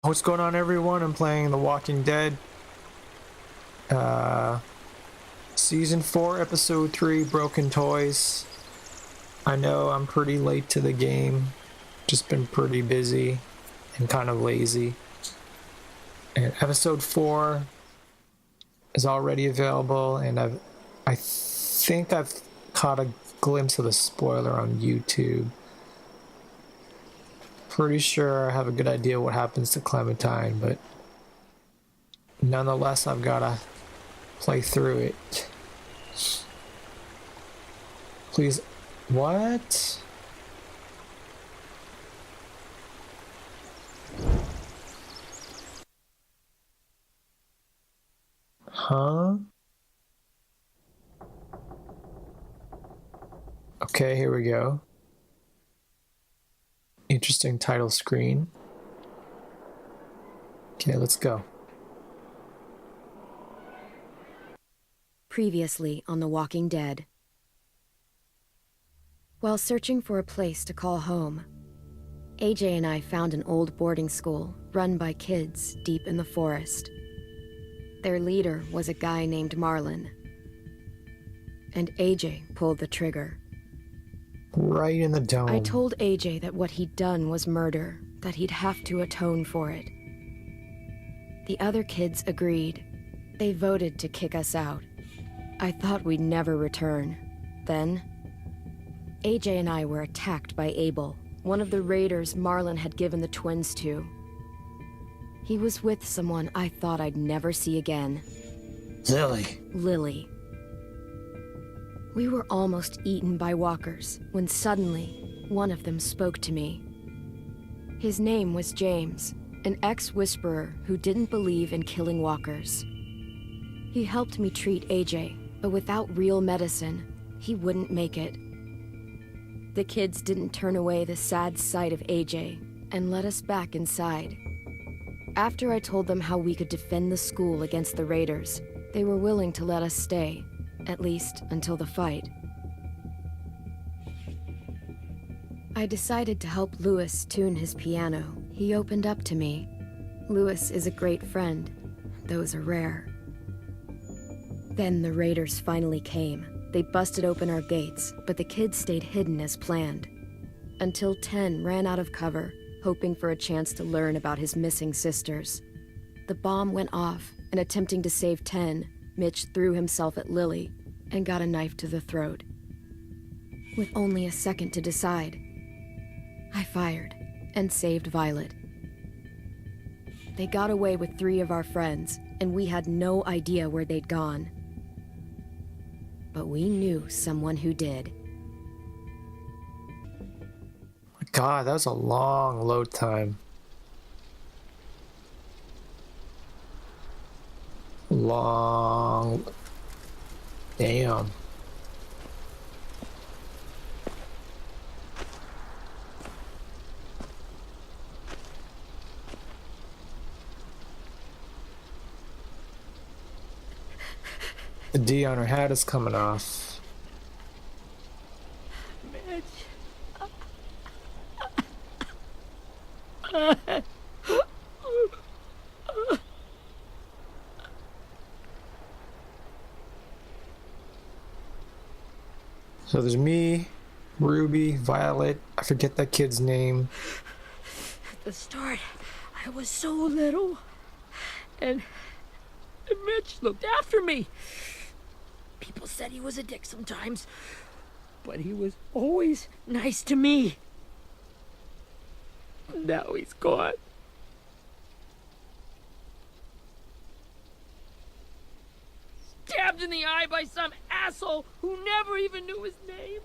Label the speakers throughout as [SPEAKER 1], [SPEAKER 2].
[SPEAKER 1] What's going on, everyone? I'm playing The Walking Dead. Season 4, Episode 3, Broken Toys. I know I'm pretty late to the game. Just been pretty busy and kind of lazy. And Episode 4 is already available, and I think I've caught a glimpse of a spoiler on YouTube. Pretty sure I have a good idea what happens to Clementine, but nonetheless, I've gotta play through it. Please, what? Huh? Okay, here we go. Interesting title screen. Okay, let's go.
[SPEAKER 2] Previously on The Walking Dead. While searching for a place to call home, AJ and I found an old boarding school run by kids deep in the forest. Their leader was a guy named Marlon, and AJ pulled the trigger.
[SPEAKER 1] Right in the dome.
[SPEAKER 2] I told AJ that what he'd done was murder, that he'd have to atone for it. The other kids agreed. They voted to kick us out. I thought we'd never return. Then, AJ and I were attacked by Abel, one of the raiders Marlon had given the twins to. He was with someone I thought I'd never see again. Lily. We were almost eaten by walkers when suddenly one of them spoke to me. His name was James, an ex-whisperer who didn't believe in killing walkers. He helped me treat AJ, but without real medicine, he wouldn't make it. The kids didn't turn away the sad sight of AJ and let us back inside. After I told them how we could defend the school against the raiders, they were willing to let us stay, at least until the fight. I decided to help Louis tune his piano. He opened up to me. Louis is a great friend. Those are rare. Then the raiders finally came. They busted open our gates, but the kids stayed hidden as planned. Until 10 ran out of cover, hoping for a chance to learn about his missing sisters. The bomb went off, and attempting to save 10, Mitch threw himself at Lily and got a knife to the throat. With only a second to decide, I fired and saved Violet. They got away with 3 of our friends, and we had no idea where they'd gone. But we knew someone who did.
[SPEAKER 1] God, that was a long load time. Long. Damn. The D on her hat is coming off.
[SPEAKER 3] Mitch.
[SPEAKER 1] So there's me, Ruby, Violet, I forget that kid's name.
[SPEAKER 3] At the start, I was so little, and Mitch looked after me. People said he was a dick sometimes, but he was always nice to me. Now he's gone. Stabbed in the eye by some asshole who never even knew his name.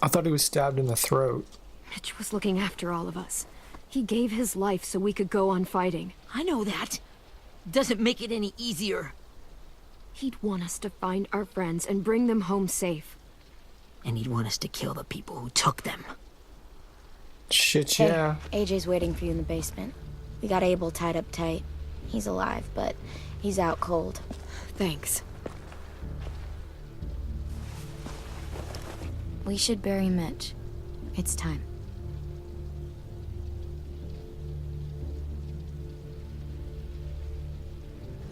[SPEAKER 1] I thought he was stabbed in the throat.
[SPEAKER 2] Mitch was looking after all of us. He gave his life so we could go on fighting.
[SPEAKER 3] I know that. Doesn't make it any easier.
[SPEAKER 2] He'd want us to find our friends and bring them home safe.
[SPEAKER 3] And he'd want us to kill the people who took them.
[SPEAKER 1] Shit,
[SPEAKER 4] Hey,
[SPEAKER 1] yeah.
[SPEAKER 4] AJ's waiting for you in the basement. We got Abel tied up tight. He's alive, but he's out cold.
[SPEAKER 2] Thanks.
[SPEAKER 4] We should bury Mitch. It's time.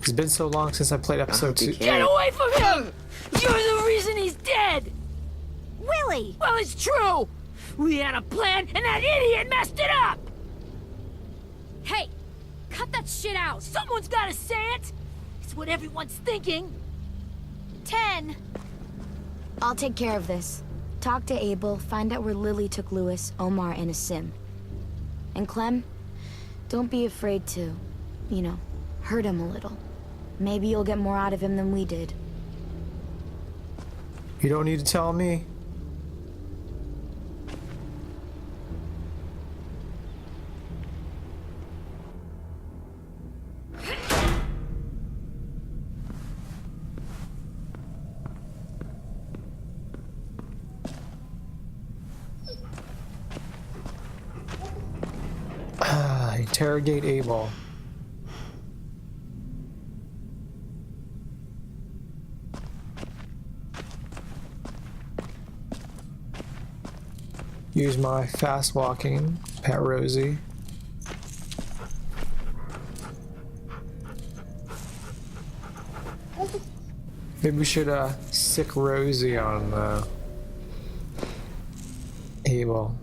[SPEAKER 1] It's been so long since I played episode 2.
[SPEAKER 3] Get away from him! You're the reason he's dead!
[SPEAKER 4] Willie!
[SPEAKER 3] Well, it's true! We had a plan, and that idiot messed it up! Hey! Cut that shit out! Someone's gotta say it! It's what everyone's thinking!
[SPEAKER 4] 10! I'll take care of this. Talk to Abel, find out where Lily took Lewis, Omar, and Asim. And Clem, don't be afraid to, you know, hurt him a little. Maybe you'll get more out of him than we did.
[SPEAKER 1] You don't need to tell me. Interrogate Abel. Use my fast walking, pet Rosie. Maybe we should sick Rosie on Abel.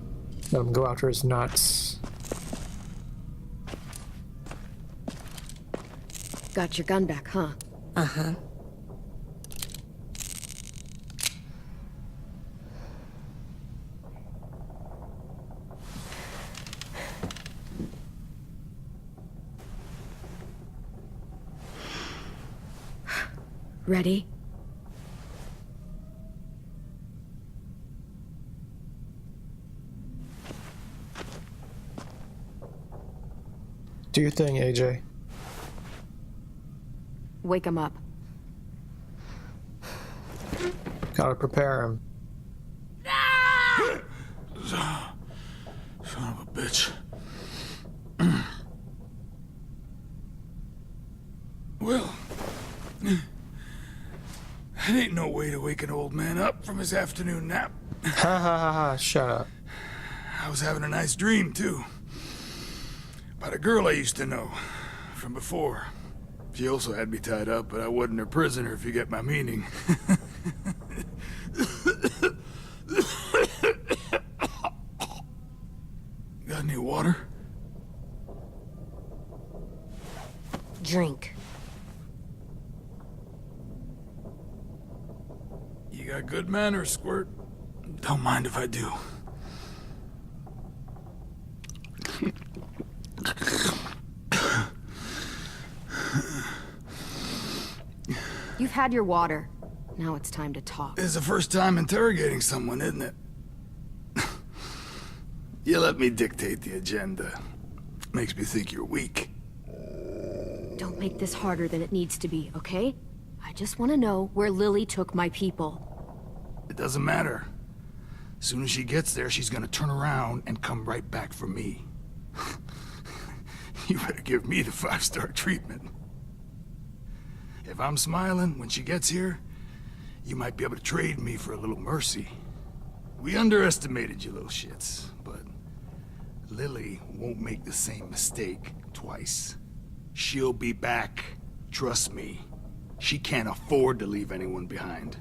[SPEAKER 1] Let him go after his nuts.
[SPEAKER 2] Got your gun back, huh?
[SPEAKER 5] Uh-huh.
[SPEAKER 2] Ready?
[SPEAKER 1] Do your thing, AJ.
[SPEAKER 2] Wake him up.
[SPEAKER 1] Gotta prepare him.
[SPEAKER 6] Son of a bitch. Well, that ain't no way to wake an old man up from his afternoon nap.
[SPEAKER 1] Ha ha ha ha, shut up.
[SPEAKER 6] I was having a nice dream, too. About a girl I used to know from before. She also had me tied up, but I wasn't her prisoner, if you get my meaning. Got any water?
[SPEAKER 5] Drink.
[SPEAKER 6] You got good manners, Squirt. Don't mind if I do.
[SPEAKER 2] You've had your water. Now it's time to talk.
[SPEAKER 6] It's the first time interrogating someone, isn't it? You let me dictate the agenda. Makes me think you're weak.
[SPEAKER 2] Don't make this harder than it needs to be, okay? I just want to know where Lily took my people.
[SPEAKER 6] It doesn't matter. As soon as she gets there, she's gonna turn around and come right back for me. You better give me the 5-star treatment. If I'm smiling when she gets here, you might be able to trade me for a little mercy. We underestimated you little shits, but Lily won't make the same mistake twice. She'll be back. Trust me. She can't afford to leave anyone behind.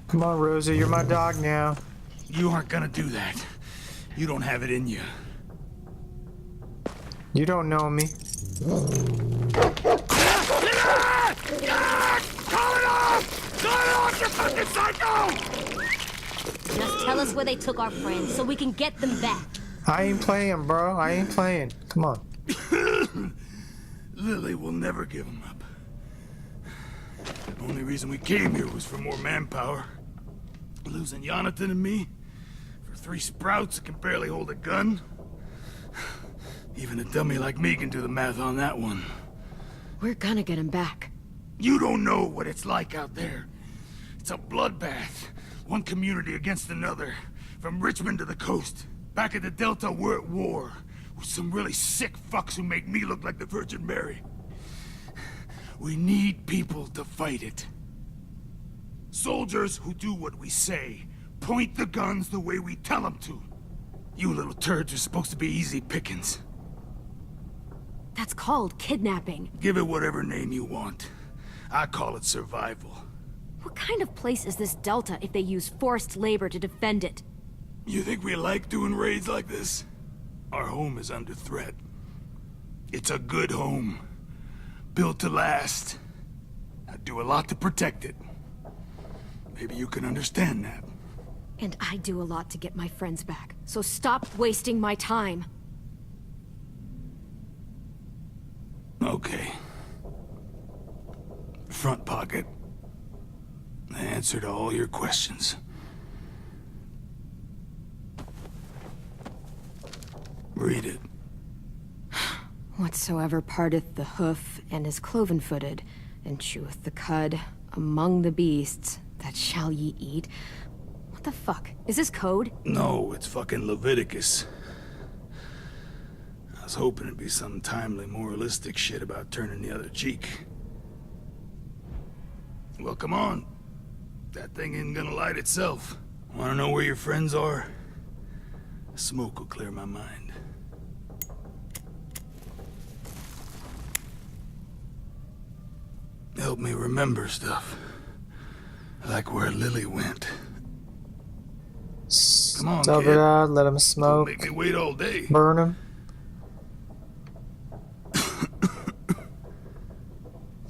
[SPEAKER 1] Come on, Rosie, you're my dog now.
[SPEAKER 6] You aren't gonna do that. You don't have it in you.
[SPEAKER 1] You don't know me.
[SPEAKER 6] Call it off! Call it off, you fucking psycho!
[SPEAKER 5] Just tell us where they took our friends so we can get them back.
[SPEAKER 1] I ain't playing, bro. I ain't playing. Come on.
[SPEAKER 6] Lily will never give him up. The only reason we came here was for more manpower. Losing Jonathan and me for 3 sprouts that can barely hold a gun. Even a dummy like me can do the math on that one.
[SPEAKER 2] We're gonna get him back.
[SPEAKER 6] You don't know what it's like out there. It's a bloodbath. One community against another. From Richmond to the coast. Back at the Delta, we're at war. With some really sick fucks who make me look like the Virgin Mary. We need people to fight it. Soldiers who do what we say. Point the guns the way we tell them to. You little turds are supposed to be easy pickings.
[SPEAKER 2] That's called kidnapping.
[SPEAKER 6] Give it whatever name you want. I call it survival.
[SPEAKER 2] What kind of place is this Delta if they use forced labor to defend it?
[SPEAKER 6] You think we like doing raids like this? Our home is under threat. It's a good home. Built to last. I do a lot to protect it. Maybe you can understand that.
[SPEAKER 2] And I do a lot to get my friends back. So stop wasting my time.
[SPEAKER 6] Okay. Front pocket. The answer to all your questions. Read it.
[SPEAKER 2] Whatsoever parteth the hoof and is cloven-footed, and cheweth the cud among the beasts, that shall ye eat. What the fuck? Is this code?
[SPEAKER 6] No, it's fucking Leviticus. I was hoping it'd be some timely, moralistic shit about turning the other cheek. Well, come on. That thing isn't gonna light itself. Wanna know where your friends are? Smoke will clear my mind. Help me remember stuff. Like where Lily went. Come on,
[SPEAKER 1] Stub
[SPEAKER 6] kid.
[SPEAKER 1] it out, let him
[SPEAKER 6] Don't
[SPEAKER 1] smoke.
[SPEAKER 6] make me wait all day.
[SPEAKER 1] Burn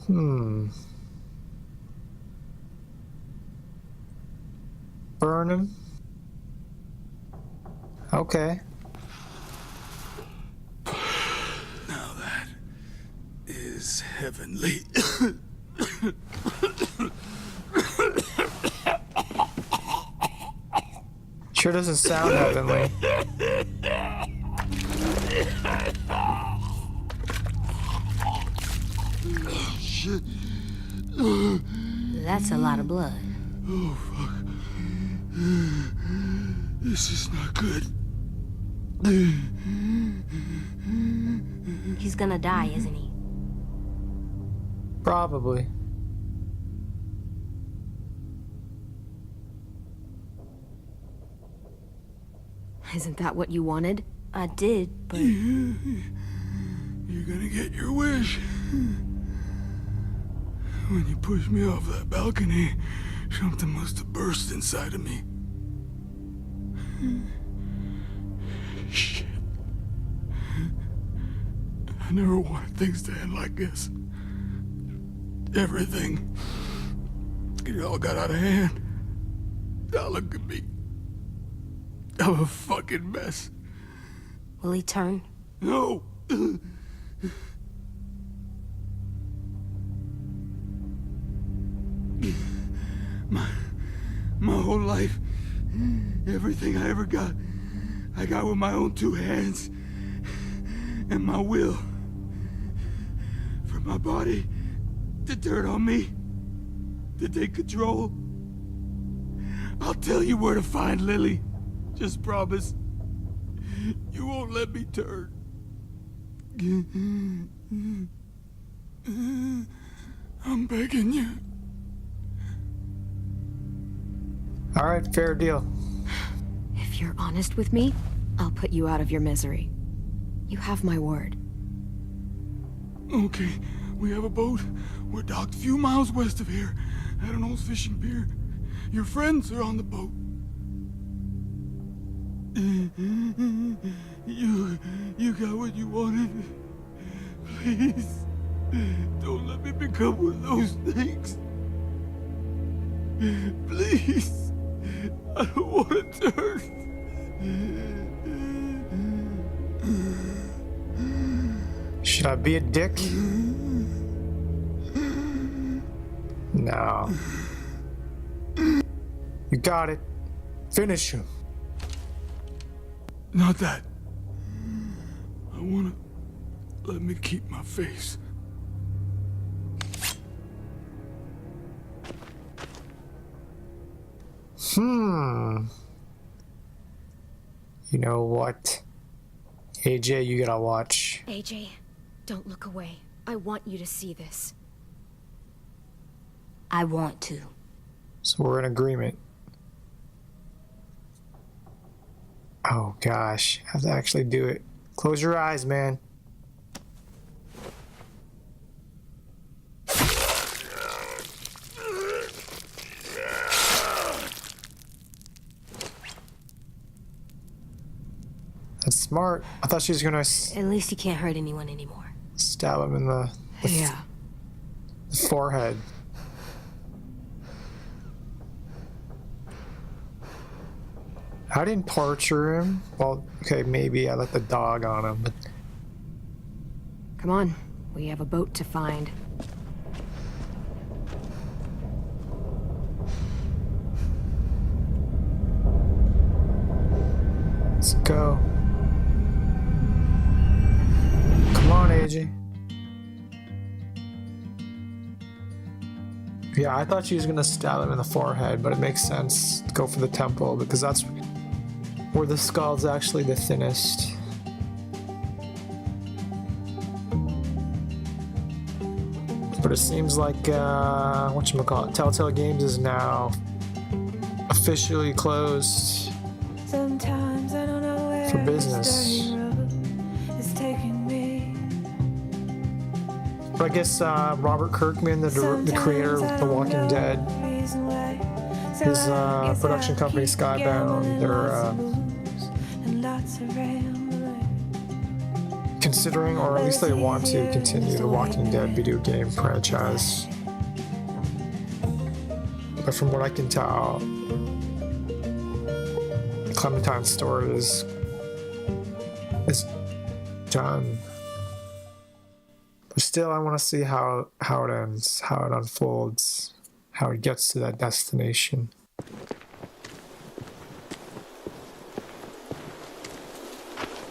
[SPEAKER 1] him. Burn him. Okay.
[SPEAKER 6] Now that is heavenly.
[SPEAKER 1] Sure doesn't sound heavenly.
[SPEAKER 6] Shit.
[SPEAKER 5] That's a lot of blood.
[SPEAKER 6] Oh, fuck. This is not good.
[SPEAKER 5] He's gonna die, isn't he?
[SPEAKER 1] Probably.
[SPEAKER 2] Isn't that what you wanted?
[SPEAKER 5] I did, but
[SPEAKER 6] You're gonna get your wish. When you pushed me off that balcony, something must have burst inside of me. Shit. I never wanted things to end like this. Everything. It all got out of hand. Now look at me. I'm a fucking mess.
[SPEAKER 5] will he turn?
[SPEAKER 6] No! My whole life, everything I ever got, I got with my own two hands and my will. For my body to turn on me, to take control. I'll tell you where to find Lily. Just promise. You won't let me turn. I'm begging you.
[SPEAKER 1] All right, fair deal.
[SPEAKER 2] If you're honest with me, I'll put you out of your misery. You have my word.
[SPEAKER 6] Okay, we have a boat. We're docked a few miles west of here at an old fishing pier. Your friends are on the boat. You got what you wanted. Please, don't let me become one of those things. Please, I don't want to turn.
[SPEAKER 1] Should I be a dick? No. You got it. Finish him.
[SPEAKER 6] Not that. I wanna let me keep my face.
[SPEAKER 1] You know what? AJ, you gotta watch.
[SPEAKER 2] AJ, don't look away. I want you to see this.
[SPEAKER 5] I want to.
[SPEAKER 1] So we're in agreement. Oh gosh, I have to actually do it. Close your eyes, man. That's smart. I thought she was gonna
[SPEAKER 5] At least he can't hurt anyone anymore.
[SPEAKER 1] stab him in the
[SPEAKER 3] Yeah.
[SPEAKER 1] forehead. I didn't torture him. Well, okay, maybe I let the dog on him, but
[SPEAKER 2] Come on, we have a boat to find.
[SPEAKER 1] let's go. Come on, AJ. Yeah, I thought she was gonna stab him in the forehead, but it makes sense to go for the temple because that's where the skull's actually the thinnest. But it seems like whatchamacallit, Telltale Games is now officially closed
[SPEAKER 7] Sometimes I don't know where
[SPEAKER 1] for business.
[SPEAKER 7] this dirty road is taking me.
[SPEAKER 1] But I guess Robert Kirkman, the creator of The Walking Dead, his production company Skybound, they're considering, or at least they want to continue the Walking Dead video game franchise. But from what I can tell, Clementine's story is done. But still, I want to see how it ends, how it unfolds, how it gets to that destination.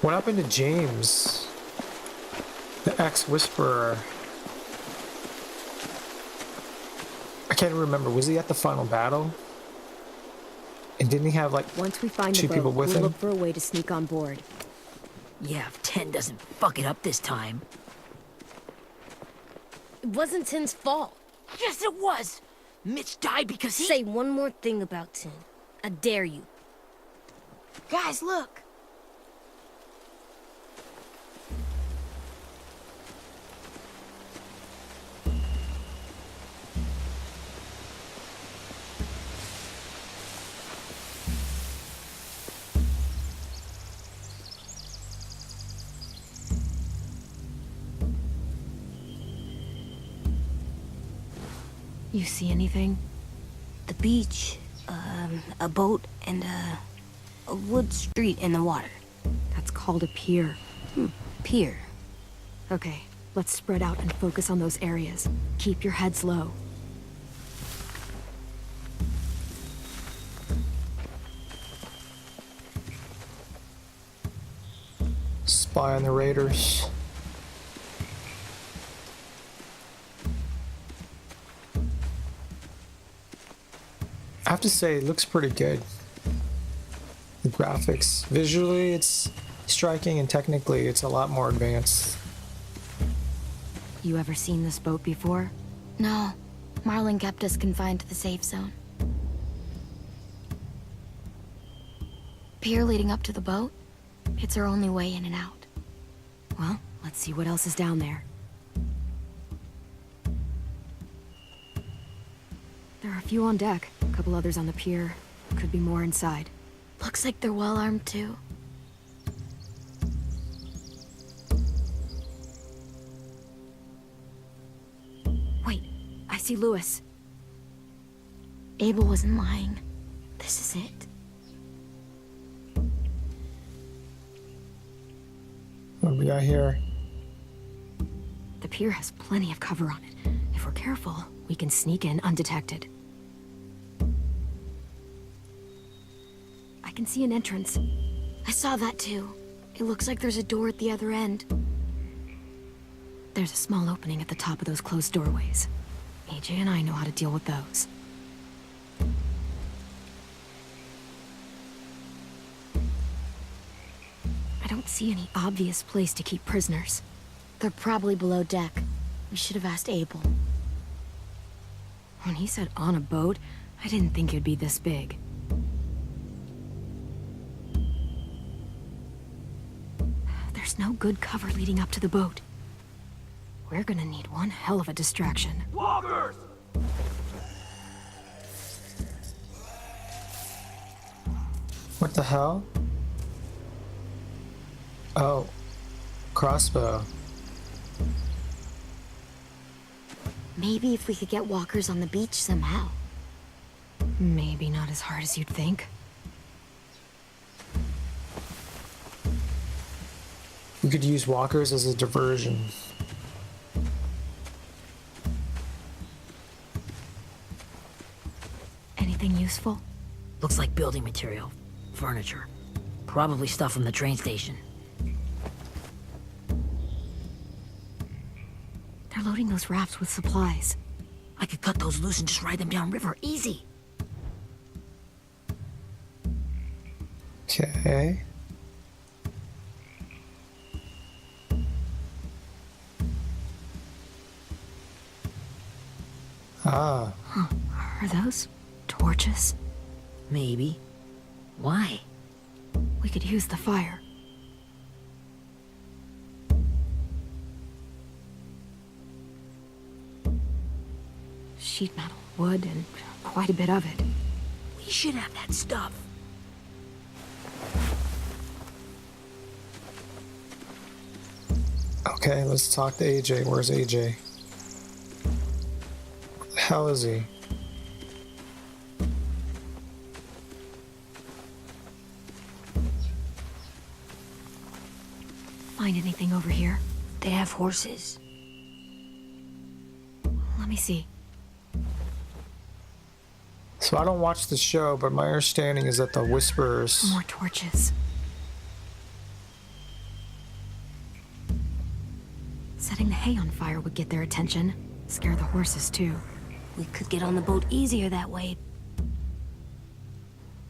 [SPEAKER 1] What happened to James, the ex-whisperer? I can't remember. Was he at the final battle? And didn't he have like
[SPEAKER 2] Once we find
[SPEAKER 1] two
[SPEAKER 2] the
[SPEAKER 1] people
[SPEAKER 2] boat,
[SPEAKER 1] with
[SPEAKER 2] we'll
[SPEAKER 1] him?
[SPEAKER 2] look for a way to sneak on board.
[SPEAKER 3] Yeah, if 10 doesn't fuck it up this time.
[SPEAKER 5] It wasn't Tin's fault.
[SPEAKER 3] Yes, it was! Mitch died because he...
[SPEAKER 5] Say one more thing about Tin. I dare you.
[SPEAKER 4] Guys, look.
[SPEAKER 2] You see anything?
[SPEAKER 5] The beach, a boat, and a wood street in the water.
[SPEAKER 2] That's called a pier.
[SPEAKER 5] Pier.
[SPEAKER 2] Okay, let's spread out and focus on those areas. Keep your heads low.
[SPEAKER 1] Spy on the raiders. I have to say, it looks pretty good. The graphics. Visually, it's striking, and technically, it's a lot more advanced.
[SPEAKER 2] You ever seen this boat before?
[SPEAKER 4] No, Marlin kept us confined to the safe zone. Pier leading up to the boat? It's our only way in and out.
[SPEAKER 2] Well, let's see what else is down there. There are a few on deck, a couple others on the pier. Could be more inside.
[SPEAKER 4] Looks like they're well armed too.
[SPEAKER 2] Wait, I see Lewis.
[SPEAKER 4] Abel wasn't lying. This is it.
[SPEAKER 1] What do we got here?
[SPEAKER 2] The pier has plenty of cover on it. If we're careful, we can sneak in undetected. I can see an entrance.
[SPEAKER 4] I saw that too. It looks like there's a door at the other end.
[SPEAKER 2] There's a small opening at the top of those closed doorways. AJ and I know how to deal with those. I don't see any obvious place to keep prisoners.
[SPEAKER 4] They're probably below deck. We should have asked Abel.
[SPEAKER 2] When he said on a boat, I didn't think it'd be this big. There's no good cover leading up to the boat. We're gonna need one hell of a distraction.
[SPEAKER 6] Walkers!
[SPEAKER 1] What the hell? Oh, crossbow.
[SPEAKER 4] Maybe if we could get walkers on the beach somehow.
[SPEAKER 2] Maybe not as hard as you'd think.
[SPEAKER 1] We could use walkers as a diversion.
[SPEAKER 2] Anything useful?
[SPEAKER 3] Looks like building material. Furniture. Probably stuff from the train station.
[SPEAKER 2] They're loading those rafts with supplies.
[SPEAKER 3] I could cut those loose and just ride them downriver. Easy.
[SPEAKER 1] Okay. Ah.
[SPEAKER 2] Are those torches?
[SPEAKER 3] Maybe. Why?
[SPEAKER 2] We could use the fire. Sheet metal, wood, and quite a bit of it.
[SPEAKER 3] We should have that stuff.
[SPEAKER 1] Okay, let's talk to AJ. Where's AJ? Where the hell is he?
[SPEAKER 2] Find anything over here?
[SPEAKER 5] They have horses.
[SPEAKER 2] Let me see.
[SPEAKER 1] So I don't watch the show, but my understanding is that the Whisperers...
[SPEAKER 2] More torches. Setting the hay on fire would get their attention. Scare the horses, too.
[SPEAKER 5] We could get on the boat easier that way.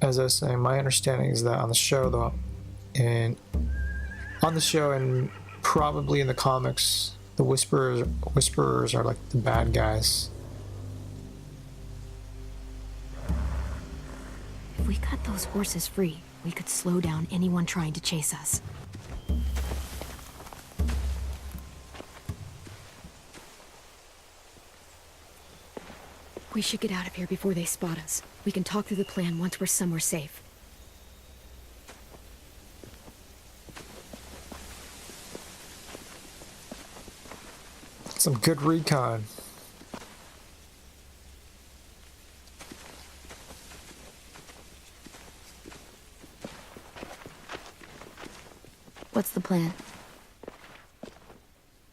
[SPEAKER 1] As I was saying, my understanding is that on the show, though, and probably in the comics, the Whisperers are like the bad guys.
[SPEAKER 2] If we cut those horses free, we could slow down anyone trying to chase us. We should get out of here before they spot us. We can talk through the plan once we're somewhere safe.
[SPEAKER 1] Some good recon.
[SPEAKER 4] What's the plan?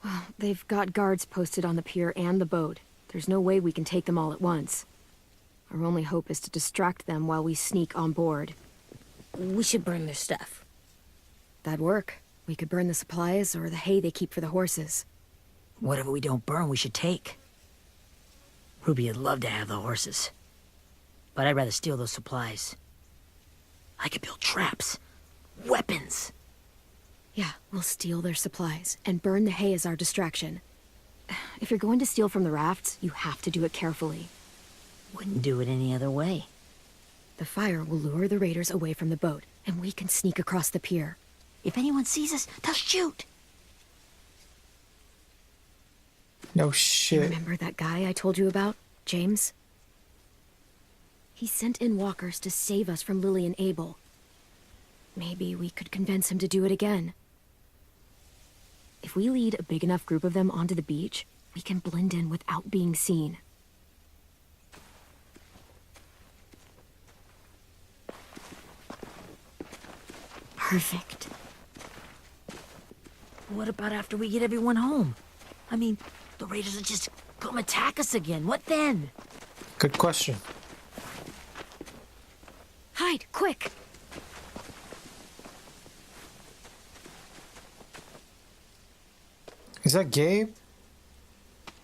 [SPEAKER 2] Well, they've got guards posted on the pier and the boat. There's no way we can take them all at once. Our only hope is to distract them while we sneak on board.
[SPEAKER 5] We should burn their stuff.
[SPEAKER 2] That'd work. We could burn the supplies or the hay they keep for the horses.
[SPEAKER 3] Whatever we don't burn, we should take. Ruby would love to have the horses. But I'd rather steal those supplies. I could build traps. Weapons.
[SPEAKER 2] Yeah, we'll steal their supplies and burn the hay as our distraction. If you're going to steal from the rafts, you have to do it carefully.
[SPEAKER 3] Wouldn't do it any other way.
[SPEAKER 2] The fire will lure the raiders away from the boat, and we can sneak across the pier.
[SPEAKER 3] If anyone sees us, they'll shoot.
[SPEAKER 1] No
[SPEAKER 2] You
[SPEAKER 1] shit.
[SPEAKER 2] remember that guy I told you about? James? He sent in walkers to save us from Lily and Abel. Maybe we could convince him to do it again. If we lead a big enough group of them onto the beach, we can blend in without being seen.
[SPEAKER 4] Perfect.
[SPEAKER 3] What about after we get everyone home? I mean, the raiders will just come attack us again. What then?
[SPEAKER 1] Good question.
[SPEAKER 2] Hide, quick!
[SPEAKER 1] Is that Gabe?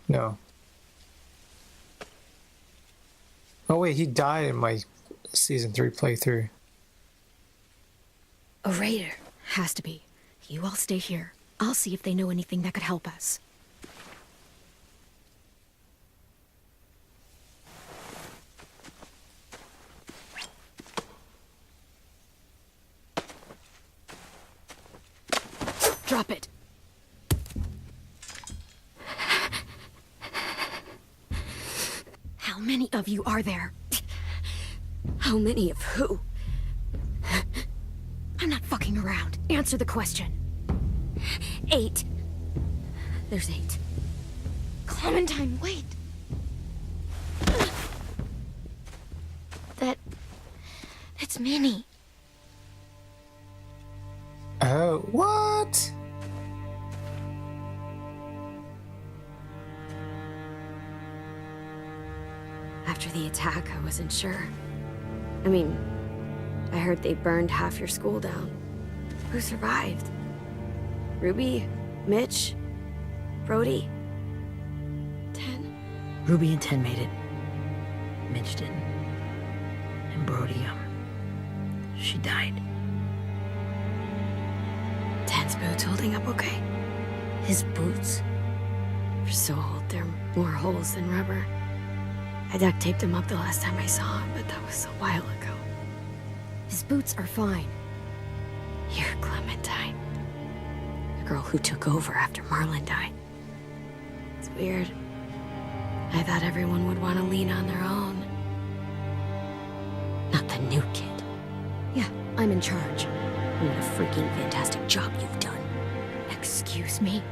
[SPEAKER 1] No. Oh wait, he died in my season 3 playthrough.
[SPEAKER 2] A raider. Has to be. You all stay here. I'll see if they know anything that could help us. Drop it. How many of you are there? How many of who? I'm not fucking around. Answer the question.
[SPEAKER 5] 8. There's 8.
[SPEAKER 4] Clementine, wait. That's Minnie.
[SPEAKER 1] Oh, what?
[SPEAKER 2] After the attack, I wasn't sure. I mean, I heard they burned half your school down. Who survived? Ruby? Mitch? Brody? 10?
[SPEAKER 3] Ruby and 10 made it. Mitch didn't. And Brody, she died.
[SPEAKER 2] 10's boots holding up okay?
[SPEAKER 3] His boots?
[SPEAKER 2] They're so old, there are more holes than rubber. I duct taped him up the last time I saw him, but that was a while ago. His boots are fine. You're Clementine. The girl who took over after Marlon died. It's weird. I thought everyone would want to lean on their own.
[SPEAKER 5] Not the new kid.
[SPEAKER 2] Yeah, I'm in charge.
[SPEAKER 5] What a freaking fantastic job you've done.
[SPEAKER 2] Excuse me?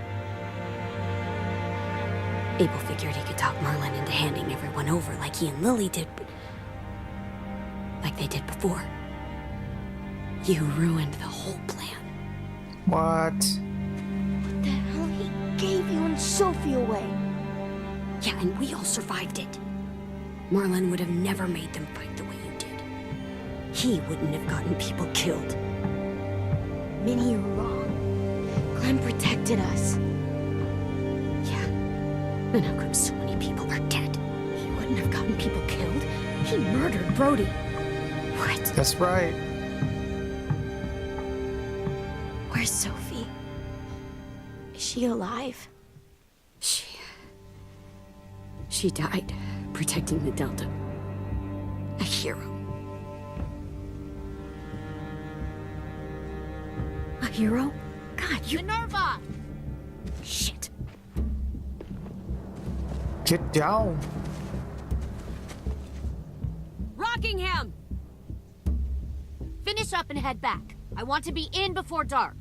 [SPEAKER 5] Abel figured he could talk Merlin into handing everyone over like he and Lily did, but... like they did before. You ruined the whole plan.
[SPEAKER 1] What?
[SPEAKER 4] What the hell? He gave you and Sophie away.
[SPEAKER 5] Yeah, and we all survived it. Marlon would have never made them fight the way you did. He wouldn't have gotten people killed.
[SPEAKER 4] Minnie, you're wrong. Clem protected us.
[SPEAKER 5] Yeah. And how come so many people are dead?
[SPEAKER 2] He wouldn't have gotten people killed. He murdered Brody.
[SPEAKER 5] What?
[SPEAKER 1] That's right.
[SPEAKER 4] Where's Sophie? Is she alive?
[SPEAKER 2] She died protecting the Delta. A hero. A hero? God, you...
[SPEAKER 3] Minerva!
[SPEAKER 2] Shit.
[SPEAKER 1] Get down.
[SPEAKER 3] Rockingham! Finish up and head back. I want to be in before dark.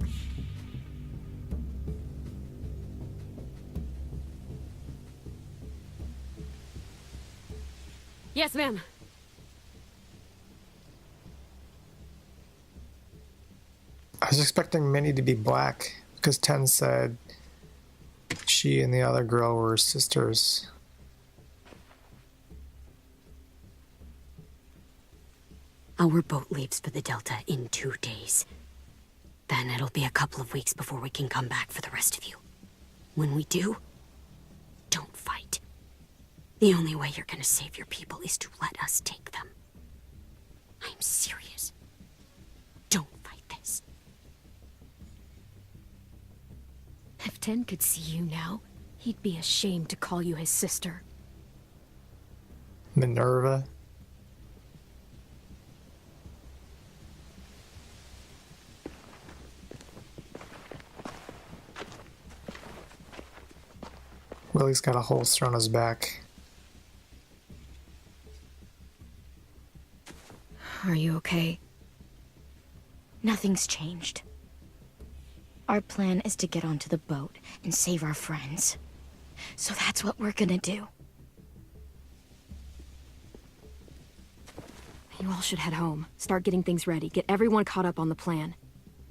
[SPEAKER 2] Yes, ma'am.
[SPEAKER 1] I was expecting Minnie to be black because 10 said she and the other girl were sisters.
[SPEAKER 5] Our boat leaves for the Delta in 2 days. Then it'll be a couple of weeks before we can come back for the rest of you. When we do, don't fight. The only way you're gonna save your people is to let us take them. I'm serious. Don't fight this.
[SPEAKER 2] If 10 could see you now, he'd be ashamed to call you his sister.
[SPEAKER 1] Minerva. Willie's got a holster on his back.
[SPEAKER 2] Are you okay?
[SPEAKER 4] Nothing's changed. Our plan is to get onto the boat and save our friends. So that's what we're gonna do.
[SPEAKER 2] You all should head home. Start getting things ready. Get everyone caught up on the plan.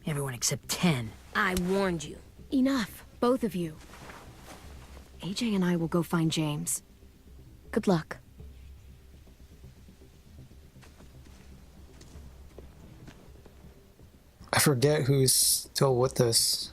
[SPEAKER 3] Everyone except 10. I warned you.
[SPEAKER 2] Enough, both of you. AJ and I will go find James.
[SPEAKER 4] Good luck.
[SPEAKER 1] I forget who's still with us.